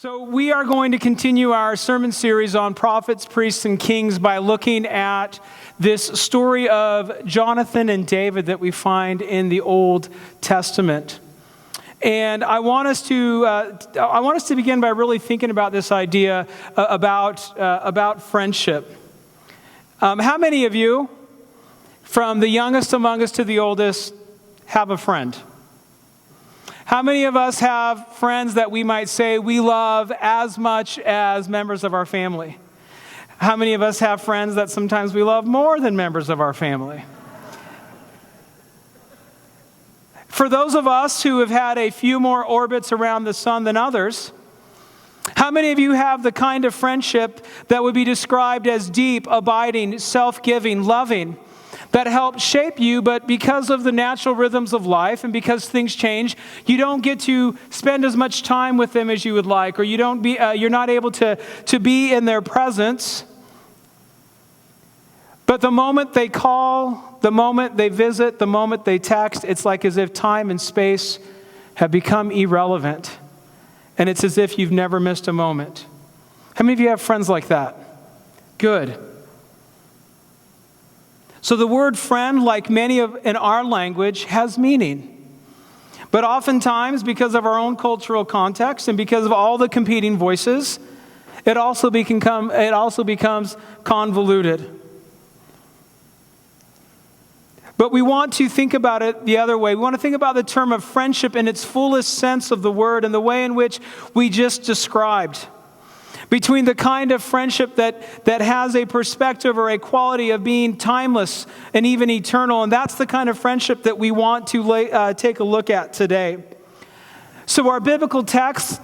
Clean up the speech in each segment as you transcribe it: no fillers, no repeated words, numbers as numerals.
So we are going to continue our sermon series on prophets, priests, and kings by looking at this story of Jonathan and David that we find in the Old Testament. And I want us to begin by really thinking about this idea about friendship. How many of you, from the youngest among us to the oldest, have a friend? How many of us have friends that we might say we love as much as members of our family? How many of us have friends that sometimes we love more than members of our family? For those of us who have had a few more orbits around the sun than others, how many of you have the kind of friendship that would be described as deep, abiding, self-giving, loving, that helped shape you, but because of the natural rhythms of life and because things change, you don't get to spend as much time with them as you would like, or you're not able to be in their presence. But the moment they call, the moment they visit, the moment they text, it's like as if time and space have become irrelevant. And it's as if you've never missed a moment. How many of you have friends like that? Good. So the word friend, like many in our language, has meaning. But oftentimes, because of our own cultural context and because of all the competing voices, it also becomes convoluted. But we want to think about it the other way. We want to think about the term of friendship in its fullest sense of the word and the way in which we just described. Between the kind of friendship that has a perspective or a quality of being timeless and even eternal. And that's the kind of friendship that we want to take a look at today. So our biblical text,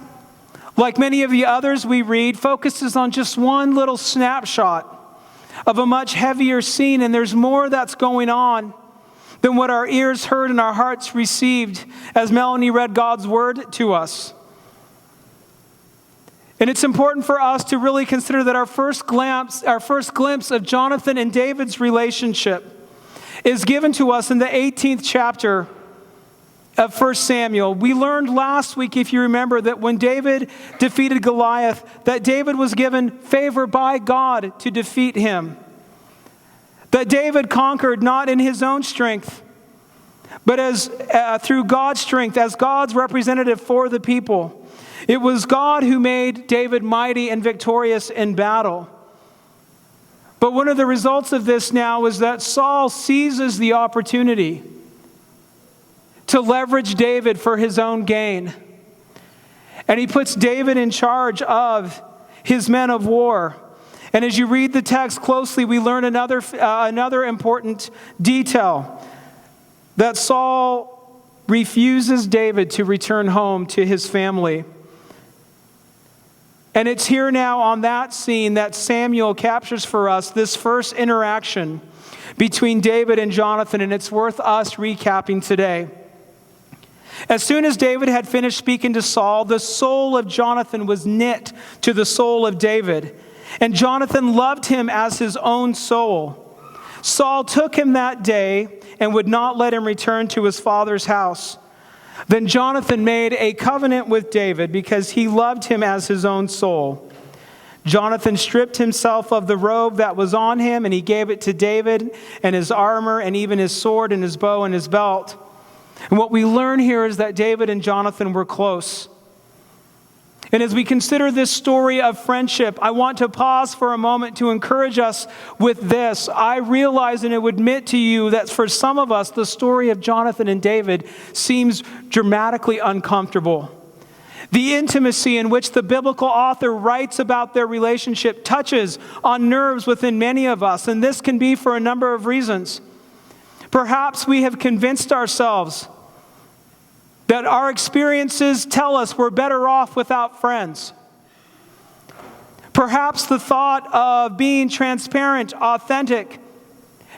like many of the others we read, focuses on just one little snapshot of a much heavier scene. And there's more that's going on than what our ears heard and our hearts received as Melanie read God's word to us. And it's important for us to really consider that our first glimpse of Jonathan and David's relationship is given to us in the 18th chapter of 1 Samuel. We learned last week, if you remember, that when David defeated Goliath, that David was given favor by God to defeat him. That David conquered not in his own strength, but through God's strength, as God's representative for the people. It was God who made David mighty and victorious in battle. But one of the results of this now is that Saul seizes the opportunity to leverage David for his own gain. And he puts David in charge of his men of war. And as you read the text closely, we learn another important detail, that Saul refuses David to return home to his family. And it's here now on that scene that Samuel captures for us this first interaction between David and Jonathan, and it's worth us recapping today. As soon as David had finished speaking to Saul, the soul of Jonathan was knit to the soul of David, and Jonathan loved him as his own soul. Saul took him that day and would not let him return to his father's house. Then Jonathan made a covenant with David because he loved him as his own soul. Jonathan stripped himself of the robe that was on him, and he gave it to David, and his armor, and even his sword, and his bow, and his belt. And what we learn here is that David and Jonathan were close. And as we consider this story of friendship, I want to pause for a moment to encourage us with this. I realize and I would admit to you that for some of us, the story of Jonathan and David seems dramatically uncomfortable. The intimacy in which the biblical author writes about their relationship touches on nerves within many of us, and this can be for a number of reasons. Perhaps we have convinced ourselves that our experiences tell us we're better off without friends. Perhaps the thought of being transparent, authentic,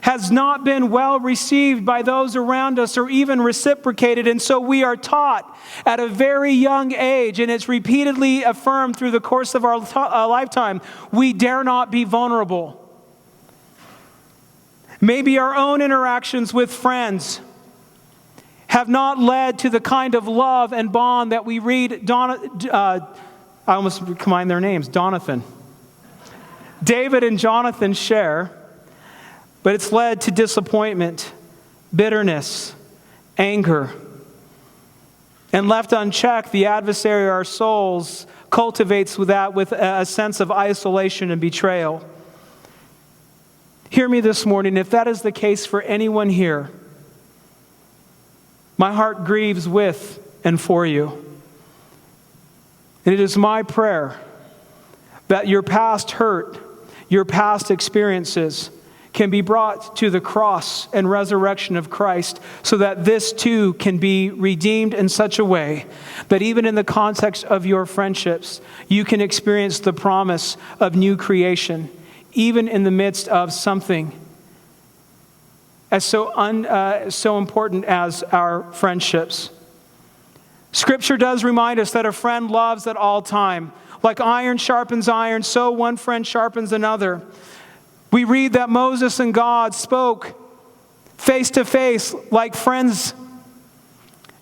has not been well received by those around us or even reciprocated, and so we are taught at a very young age, and it's repeatedly affirmed through the course of our lifetime, we dare not be vulnerable. Maybe our own interactions with friends have not led to the kind of love and bond that we read I almost combined their names, Jonathan. David and Jonathan share, but it's led to disappointment, bitterness, anger. And left unchecked, the adversary of our souls cultivates with a sense of isolation and betrayal. Hear me this morning. If that is the case for anyone here, my heart grieves with and for you. And it is my prayer that your past hurt, your past experiences can be brought to the cross and resurrection of Christ so that this too can be redeemed in such a way that even in the context of your friendships, you can experience the promise of new creation, even in the midst of something as so important as our friendships. Scripture does remind us that a friend loves at all time. Like iron sharpens iron, so one friend sharpens another. We read that Moses and God spoke face to face like friends.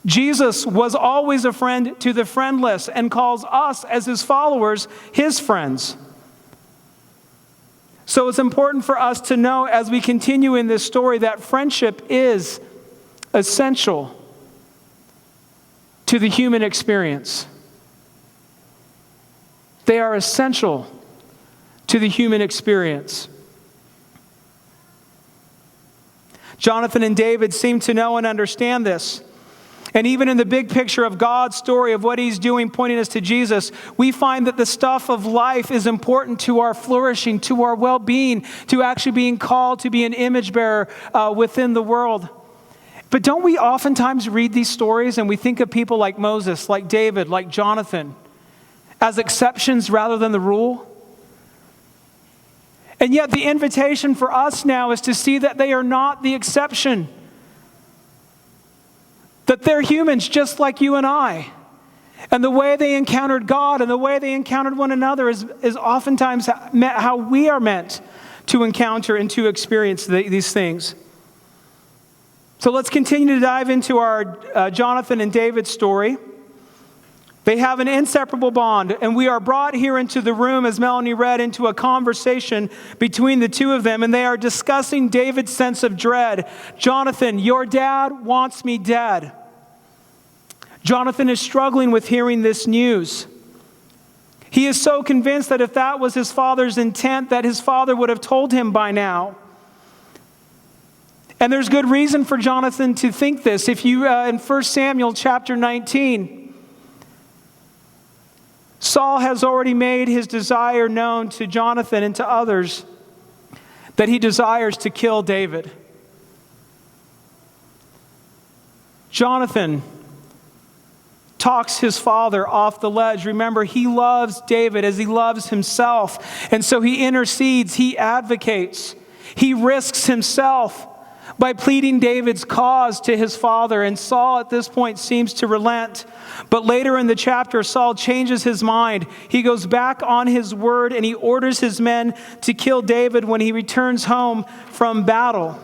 Jesus was always a friend to the friendless and calls us as his followers his friends. So it's important for us to know as we continue in this story that friendship is essential to the human experience. They are essential to the human experience. Jonathan and David seem to know and understand this. And even in the big picture of God's story of what he's doing, pointing us to Jesus, we find that the stuff of life is important to our flourishing, to our well-being, to actually being called to be an image bearer within the world. But don't we oftentimes read these stories and we think of people like Moses, like David, like Jonathan, as exceptions rather than the rule? And yet the invitation for us now is to see that they are not the exception. That they're humans just like you and I. And the way they encountered God and the way they encountered one another is oftentimes how we are meant to encounter and to experience these things. So let's continue to dive into our Jonathan and David story. They have an inseparable bond, and we are brought here into the room, as Melanie read, into a conversation between the two of them, and they are discussing David's sense of dread. Jonathan, your dad wants me dead. Jonathan is struggling with hearing this news. He is so convinced that if that was his father's intent, that his father would have told him by now. And there's good reason for Jonathan to think this. If you, in 1 Samuel chapter 19, Saul has already made his desire known to Jonathan and to others that he desires to kill David. Jonathan talks his father off the ledge. Remember, he loves David as he loves himself. And so he intercedes, he advocates, he risks himself by pleading David's cause to his father. And Saul at this point seems to relent. But later in the chapter, Saul changes his mind. He goes back on his word and he orders his men to kill David when he returns home from battle.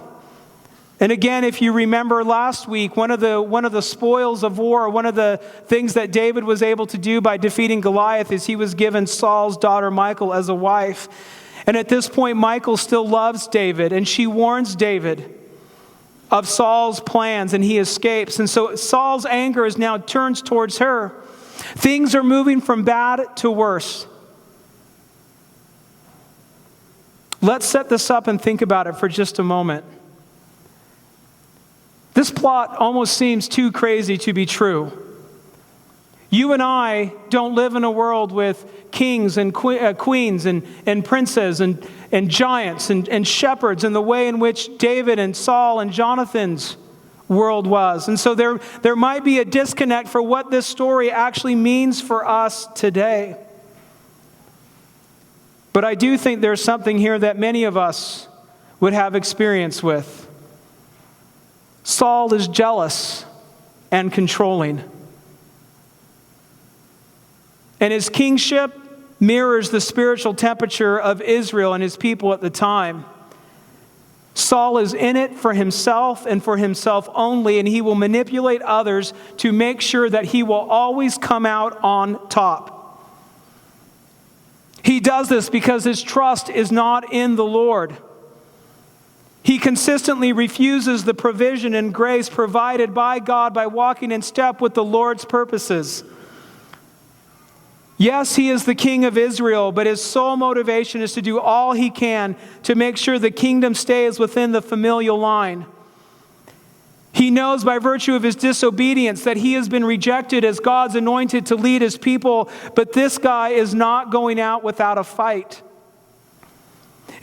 And again, if you remember last week, one of the spoils of war, one of the things that David was able to do by defeating Goliath is he was given Saul's daughter Michal as a wife. And at this point, Michal still loves David, and she warns David of Saul's plans, and he escapes. And so Saul's anger is now turns towards her. Things are moving from bad to worse. Let's set this up and think about it for just a moment. This plot almost seems too crazy to be true. You and I don't live in a world with kings and queens and princes and giants and shepherds in the way in which David and Saul and Jonathan's world was. And so there might be a disconnect for what this story actually means for us today. But I do think there's something here that many of us would have experience with. Saul is jealous and controlling. And his kingship mirrors the spiritual temperature of Israel and his people at the time. Saul is in it for himself and for himself only, and he will manipulate others to make sure that he will always come out on top. He does this because his trust is not in the Lord. He consistently refuses the provision and grace provided by God by walking in step with the Lord's purposes. Yes, he is the king of Israel, but his sole motivation is to do all he can to make sure the kingdom stays within the familial line. He knows by virtue of his disobedience that he has been rejected as God's anointed to lead his people, but this guy is not going out without a fight.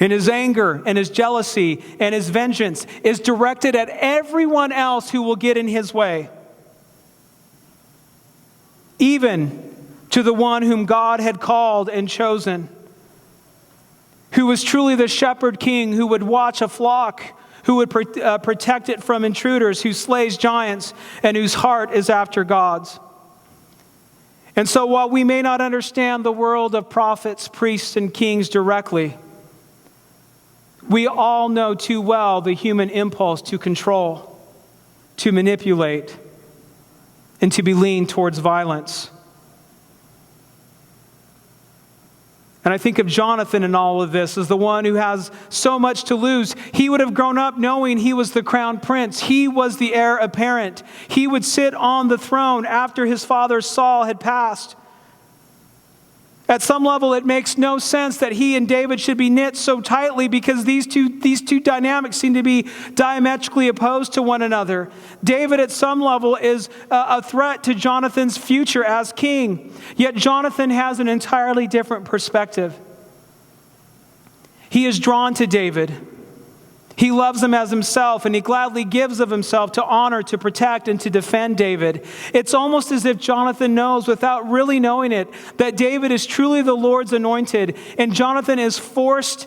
And his anger and his jealousy and his vengeance is directed at everyone else who will get in his way, even to the one whom God had called and chosen, who was truly the shepherd king who would watch a flock, who would protect it from intruders, who slays giants, and whose heart is after God's. And so while we may not understand the world of prophets, priests, and kings directly, we all know too well the human impulse to control, to manipulate, and to be leaned towards violence. And I think of Jonathan in all of this as the one who has so much to lose. He would have grown up knowing he was the crown prince. He was the heir apparent. He would sit on the throne after his father Saul had passed. At some level, it makes no sense that he and David should be knit so tightly because these two dynamics seem to be diametrically opposed to one another. David, at some level, is a threat to Jonathan's future as king. Yet Jonathan has an entirely different perspective. He is drawn to David. He loves him as himself, and he gladly gives of himself to honor, to protect, and to defend David. It's almost as if Jonathan knows, without really knowing it, that David is truly the Lord's anointed, and Jonathan is forced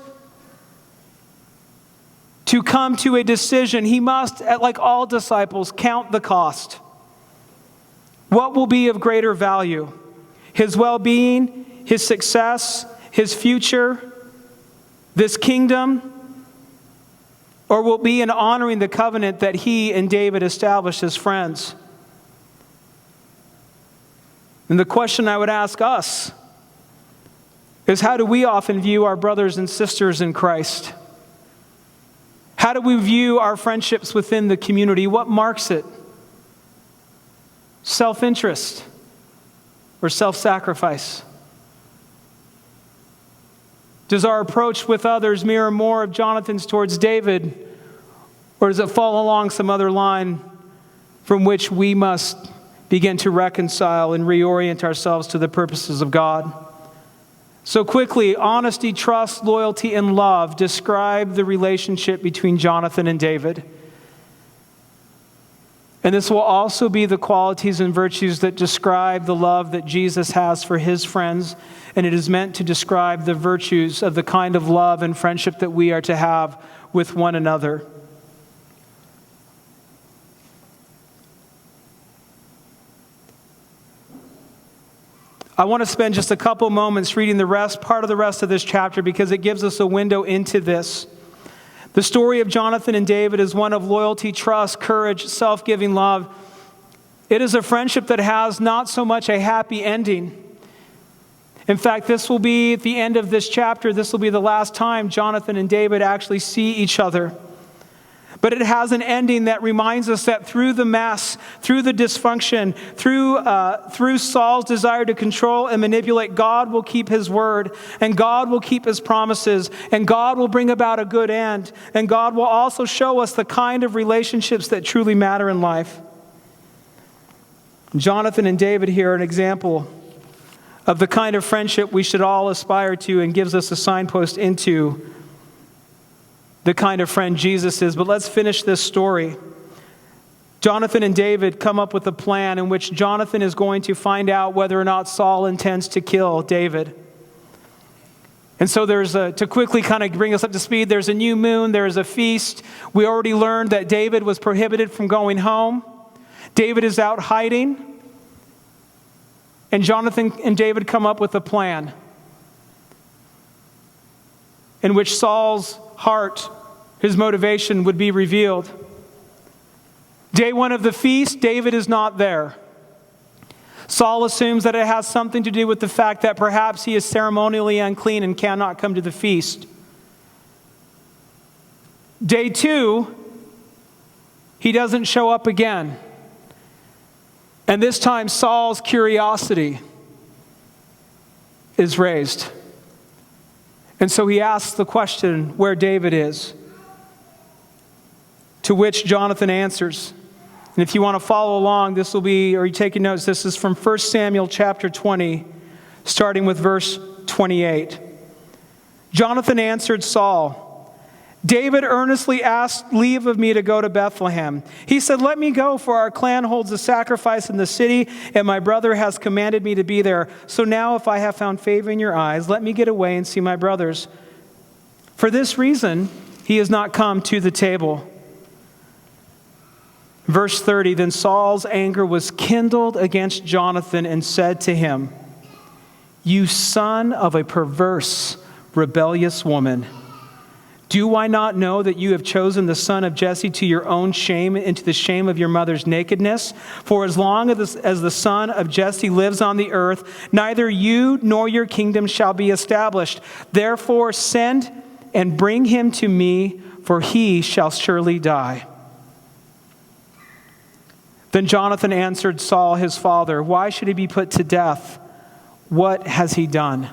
to come to a decision. He must, like all disciples, count the cost. What will be of greater value? His well-being, his success, his future, this kingdom, or will be in honoring the covenant that he and David established as friends? And the question I would ask us is, how do we often view our brothers and sisters in Christ? How do we view our friendships within the community? What marks it? Self-interest or self-sacrifice? Does our approach with others mirror more of Jonathan's towards David, or does it fall along some other line from which we must begin to reconcile and reorient ourselves to the purposes of God? So quickly, honesty, trust, loyalty, and love describe the relationship between Jonathan and David. And this will also be the qualities and virtues that describe the love that Jesus has for his friends. And it is meant to describe the virtues of the kind of love and friendship that we are to have with one another. I want to spend just a couple moments reading part of the rest of this chapter because it gives us a window into this. The story of Jonathan and David is one of loyalty, trust, courage, self-giving love. It is a friendship that has not so much a happy ending. In fact, this will be at the end of this chapter. This will be the last time Jonathan and David actually see each other. But it has an ending that reminds us that through the mess, through the dysfunction, through Saul's desire to control and manipulate, God will keep his word, and God will keep his promises, and God will bring about a good end, and God will also show us the kind of relationships that truly matter in life. Jonathan and David here are an example of the kind of friendship we should all aspire to, and gives us a signpost into the kind of friend Jesus is. But let's finish this story. Jonathan and David come up with a plan in which Jonathan is going to find out whether or not Saul intends to kill David. And so to quickly kind of bring us up to speed, there's a new moon, there's a feast. We already learned that David was prohibited from going home. David is out hiding. And Jonathan and David come up with a plan in which Saul's heart, his motivation, would be revealed. Day one of the feast, David is not there. Saul assumes that it has something to do with the fact that perhaps he is ceremonially unclean and cannot come to the feast. Day 2, he doesn't show up again. And this time Saul's curiosity is raised. And so he asks the question where David is. To which Jonathan answers. And if you want to follow along, this will be, or you're taking notes, this is from 1 Samuel chapter 20, starting with verse 28. Jonathan answered Saul, David earnestly asked leave of me to go to Bethlehem. He said, let me go, for our clan holds a sacrifice in the city, and my brother has commanded me to be there. So now if I have found favor in your eyes, let me get away and see my brothers. For this reason, he has not come to the table. Verse 30, then Saul's anger was kindled against Jonathan and said to him, you son of a perverse, rebellious woman, do I not know that you have chosen the son of Jesse to your own shame and to the shame of your mother's nakedness? For as long as the son of Jesse lives on the earth, neither you nor your kingdom shall be established. Therefore send and bring him to me, for he shall surely die. Then Jonathan answered Saul his father, why should he be put to death? What has he done?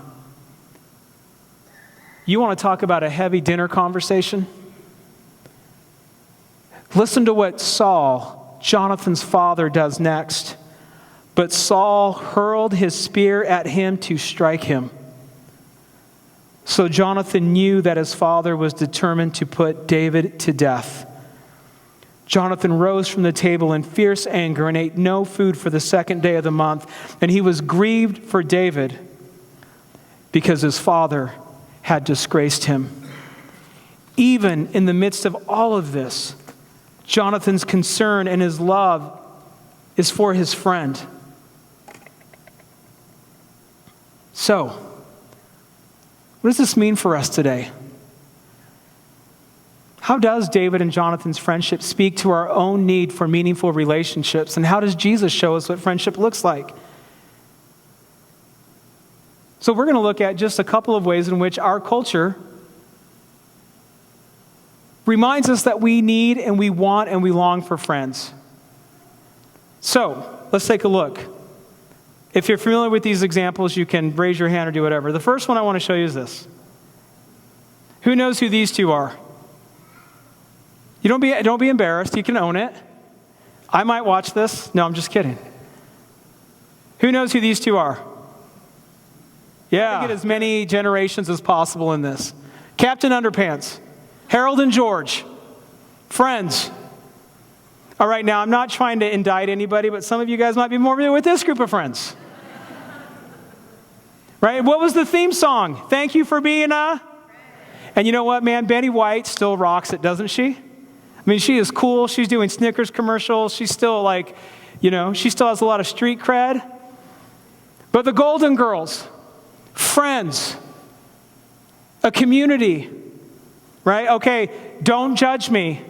You want to talk about a heavy dinner conversation? Listen to what Saul, Jonathan's father, does next. But Saul hurled his spear at him to strike him. So Jonathan knew that his father was determined to put David to death. Jonathan rose from the table in fierce anger and ate no food for the 2nd day of the month. And he was grieved for David because his father had disgraced him. Even in the midst of all of this, Jonathan's concern and his love is for his friend. So, what does this mean for us today? How does David and Jonathan's friendship speak to our own need for meaningful relationships? And how does Jesus show us what friendship looks like? So we're going to look at just a couple of ways in which our culture reminds us that we need and we want and we long for friends. So let's take a look. If you're familiar with these examples, you can raise your hand or do whatever. The first one I want to show you is this. Who knows who these two are? You don't be embarrassed. You can own it. I might watch this. No, I'm just kidding. Who knows who these two are? Yeah. Get as many generations as possible in this. Captain Underpants. Harold and George. Friends. All right, now I'm not trying to indict anybody, but some of you guys might be more familiar with this group of friends. Right? What was the theme song? Thank you for being a... And you know what, man? Betty White still rocks it, doesn't she? I mean, she is cool. She's doing Snickers commercials. She's still like, she still has a lot of street cred. But the Golden Girls, friends, a community, right? Okay, don't judge me.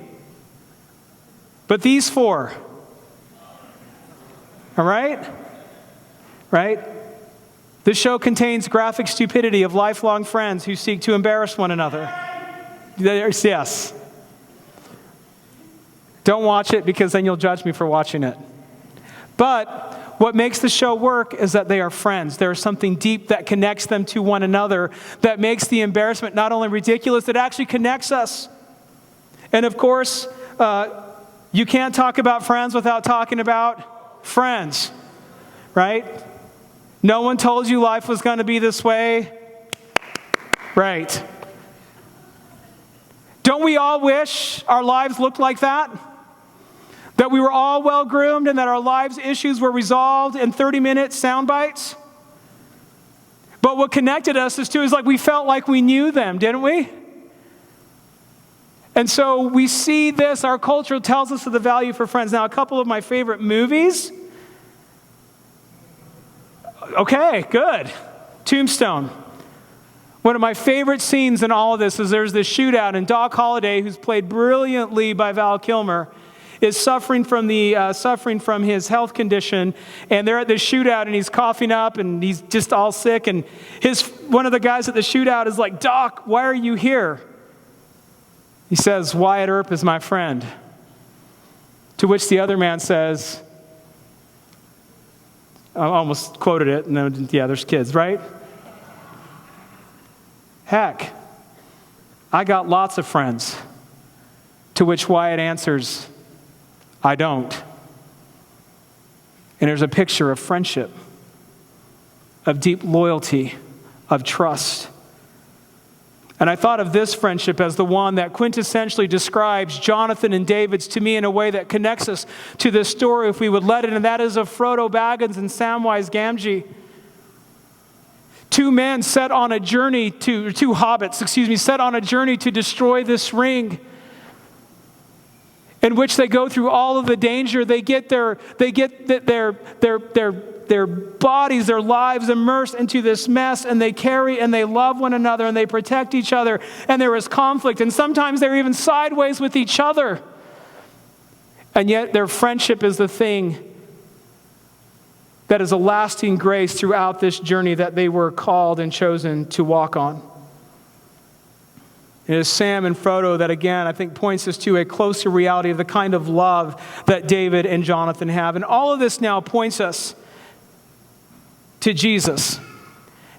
But these four, all right? Right? This show contains graphic stupidity of lifelong friends who seek to embarrass one another. Yes. Don't watch it because then you'll judge me for watching it. But what makes the show work is that they are friends. There is something deep that connects them to one another that makes the embarrassment not only ridiculous, it actually connects us. And of course, you can't talk about friends without talking about friends, right? No one told you life was going to be this way. Right. Don't we all wish our lives looked like that? That we were all well-groomed and that our lives' issues were resolved in 30-minute sound bites? But what connected us is like we felt like we knew them, didn't we? And so we see this, our culture tells us of the value for friends. Now, a couple of my favorite movies. Okay, good. Tombstone. One of my favorite scenes in all of this is there's this shootout, and Doc Holliday, who's played brilliantly by Val Kilmer, is suffering from his health condition, and they're at this shootout, and he's coughing up, and he's just all sick, and one of the guys at the shootout is like, "Doc, why are you here?" He says, "Wyatt Earp is my friend." To which the other man says, I almost quoted it, and then, yeah, there's kids, right? "Heck, I got lots of friends." To which Wyatt answers, "I don't." And there's a picture of friendship, of deep loyalty, of trust. And I thought of this friendship as the one that quintessentially describes Jonathan and David's to me in a way that connects us to this story if we would let it, and that is of Frodo Baggins and Samwise Gamgee. Two hobbits, set on a journey to destroy this ring, in which they go through all of the danger. They get their bodies, their lives immersed into this mess, and they carry and they love one another and they protect each other, and there is conflict, and sometimes they're even sideways with each other. And yet their friendship is the thing that is a lasting grace throughout this journey that they were called and chosen to walk on. It is Sam and Frodo that, again, I think points us to a closer reality of the kind of love that David and Jonathan have. And all of this now points us to Jesus.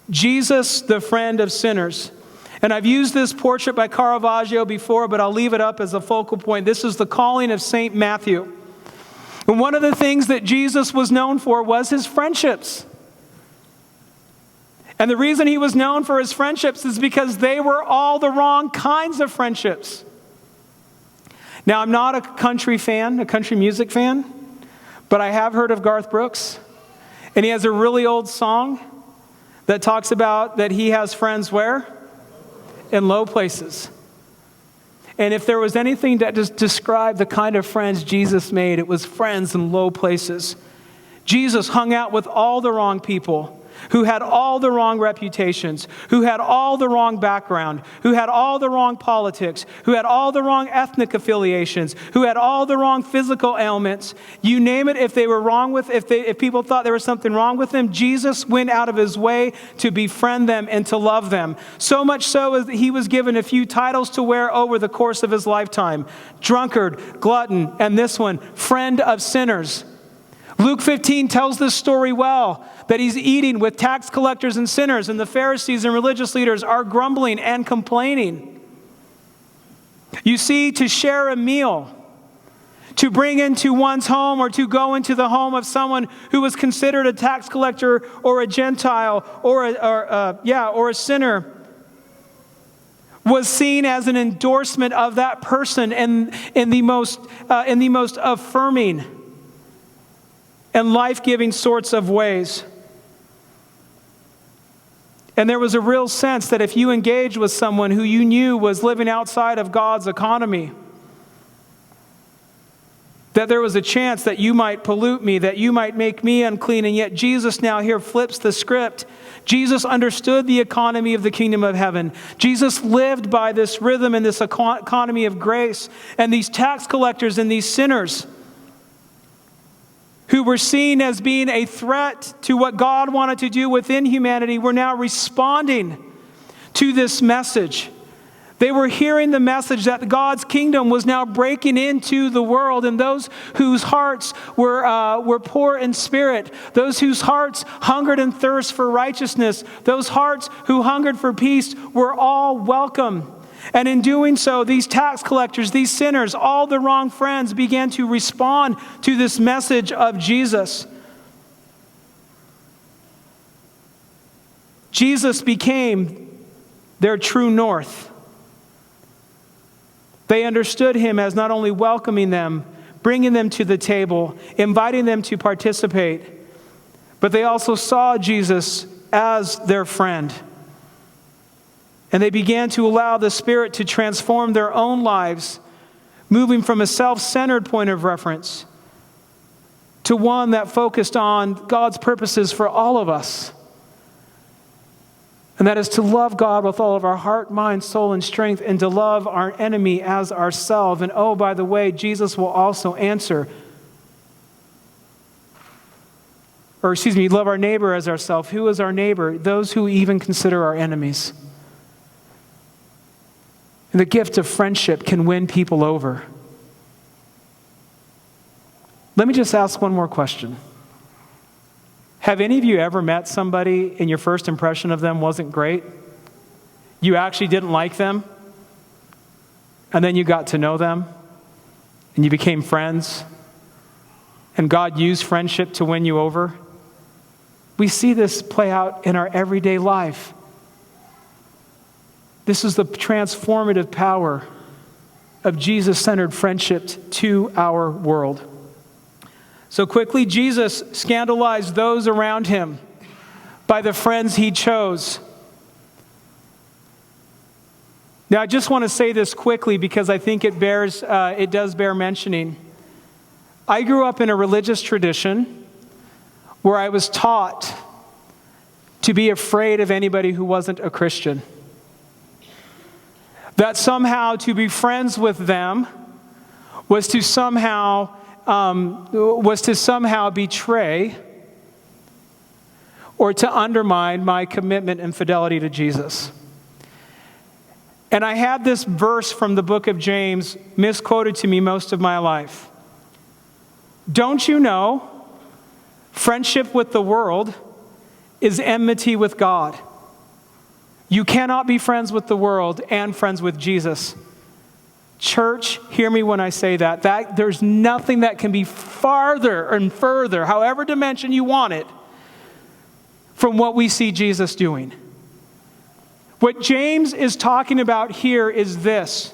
Jesus, the friend of sinners. And I've used this portrait by Caravaggio before, but I'll leave it up as a focal point. This is the calling of St. Matthew. And one of the things that Jesus was known for was his friendships. And the reason he was known for his friendships is because they were all the wrong kinds of friendships. Now, I'm not a country music fan, but I have heard of Garth Brooks. And he has a really old song that talks about that he has friends where? In low places. And if there was anything that just described the kind of friends Jesus made, it was friends in low places. Jesus hung out with all the wrong people, who had all the wrong reputations, who had all the wrong background, who had all the wrong politics, who had all the wrong ethnic affiliations, who had all the wrong physical ailments. You name it, if people thought there was something wrong with them, Jesus went out of his way to befriend them and to love them. So much so that he was given a few titles to wear over the course of his lifetime: drunkard, glutton, and this one, friend of sinners. Luke 15 tells this story well, that he's eating with tax collectors and sinners, and the Pharisees and religious leaders are grumbling and complaining. You see, to share a meal, to bring into one's home or to go into the home of someone who was considered a tax collector or a Gentile or a sinner, was seen as an endorsement of that person in the most affirming and life-giving sorts of ways. And there was a real sense that if you engaged with someone who you knew was living outside of God's economy, that there was a chance that you might pollute me, that you might make me unclean. And yet Jesus now here flips the script. Jesus understood the economy of the kingdom of heaven. Jesus lived by this rhythm and this economy of grace. And these tax collectors and these sinners who were seen as being a threat to what God wanted to do within humanity, were now responding to this message. They were hearing the message that God's kingdom was now breaking into the world, and those whose hearts were poor in spirit, those whose hearts hungered and thirst for righteousness, those hearts who hungered for peace were all welcome. And in doing so, these tax collectors, these sinners, all the wrong friends began to respond to this message of Jesus. Jesus became their true north. They understood him as not only welcoming them, bringing them to the table, inviting them to participate, but they also saw Jesus as their friend. And they began to allow the Spirit to transform their own lives, moving from a self-centered point of reference to one that focused on God's purposes for all of us. And that is to love God with all of our heart, mind, soul, and strength, and to love our enemy as ourselves. And oh, by the way, Jesus will also answer, love our neighbor as ourselves. Who is our neighbor? Those who even consider our enemies. And the gift of friendship can win people over. Let me just ask one more question. Have any of you ever met somebody and your first impression of them wasn't great? You actually didn't like them, and then you got to know them, and you became friends, and God used friendship to win you over? We see this play out in our everyday life. This is the transformative power of Jesus-centered friendship to our world. So quickly, Jesus scandalized those around him by the friends he chose. Now, I just want to say this quickly because I think it does bear mentioning. I grew up in a religious tradition where I was taught to be afraid of anybody who wasn't a Christian. That somehow to be friends with them was to somehow betray or to undermine my commitment and fidelity to Jesus. And I had this verse from the book of James misquoted to me most of my life. Don't you know, friendship with the world is enmity with God. You cannot be friends with the world and friends with Jesus. Church, hear me when I say that there's nothing that can be farther and further, however dimension you want it, from what we see Jesus doing. What James is talking about here is this: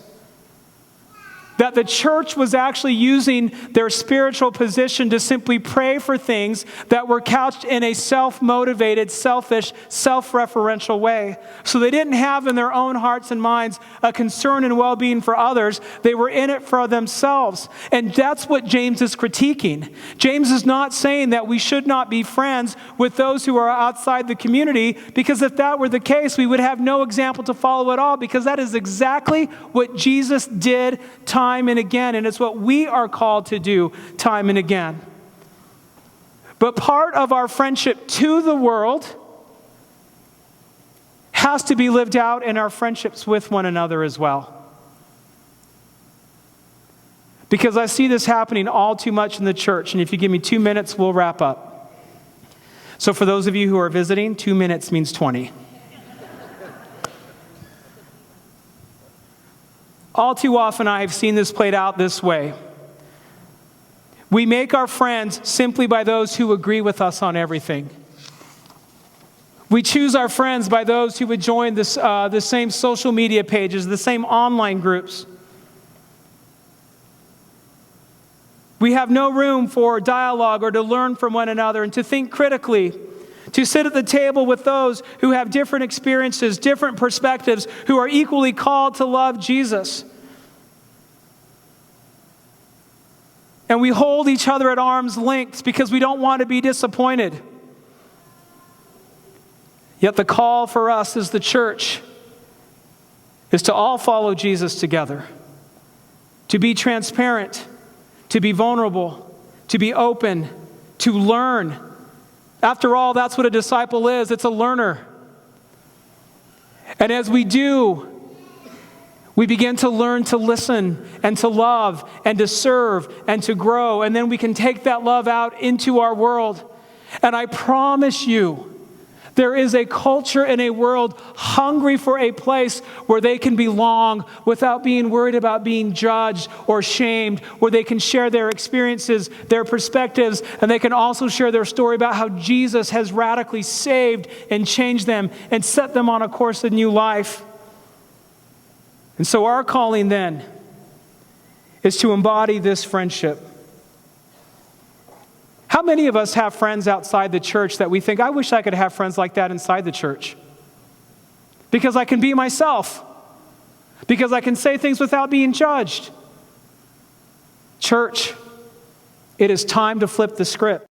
that the church was actually using their spiritual position to simply pray for things that were couched in a self-motivated, selfish, self-referential way. So they didn't have in their own hearts and minds a concern and well-being for others. They were in it for themselves. And that's what James is critiquing. James is not saying that we should not be friends with those who are outside the community, because if that were the case, we would have no example to follow at all, because that is exactly what Jesus did time and again, and it's what we are called to do time and again. But part of our friendship to the world has to be lived out in our friendships with one another as well. Because I see this happening all too much in the church, and if you give me 2 minutes, we'll wrap up. So for those of you who are visiting, 2 minutes means 20. All too often, I have seen this played out this way. We make our friends simply by those who agree with us on everything. We choose our friends by those who would join the same social media pages, the same online groups. We have no room for dialogue or to learn from one another and to think critically, to sit at the table with those who have different experiences, different perspectives, who are equally called to love Jesus. And we hold each other at arm's length because we don't want to be disappointed. Yet the call for us as the church is to all follow Jesus together, to be transparent, to be vulnerable, to be open, to learn. After all, that's what a disciple is. It's a learner. And as we do, we begin to learn to listen and to love and to serve and to grow. And then we can take that love out into our world. And I promise you, there is a culture and a world hungry for a place where they can belong without being worried about being judged or shamed, where they can share their experiences, their perspectives, and they can also share their story about how Jesus has radically saved and changed them and set them on a course of new life. And so our calling then is to embody this friendship. How many of us have friends outside the church that we think, I wish I could have friends like that inside the church? Because I can be myself. Because I can say things without being judged. Church, it is time to flip the script.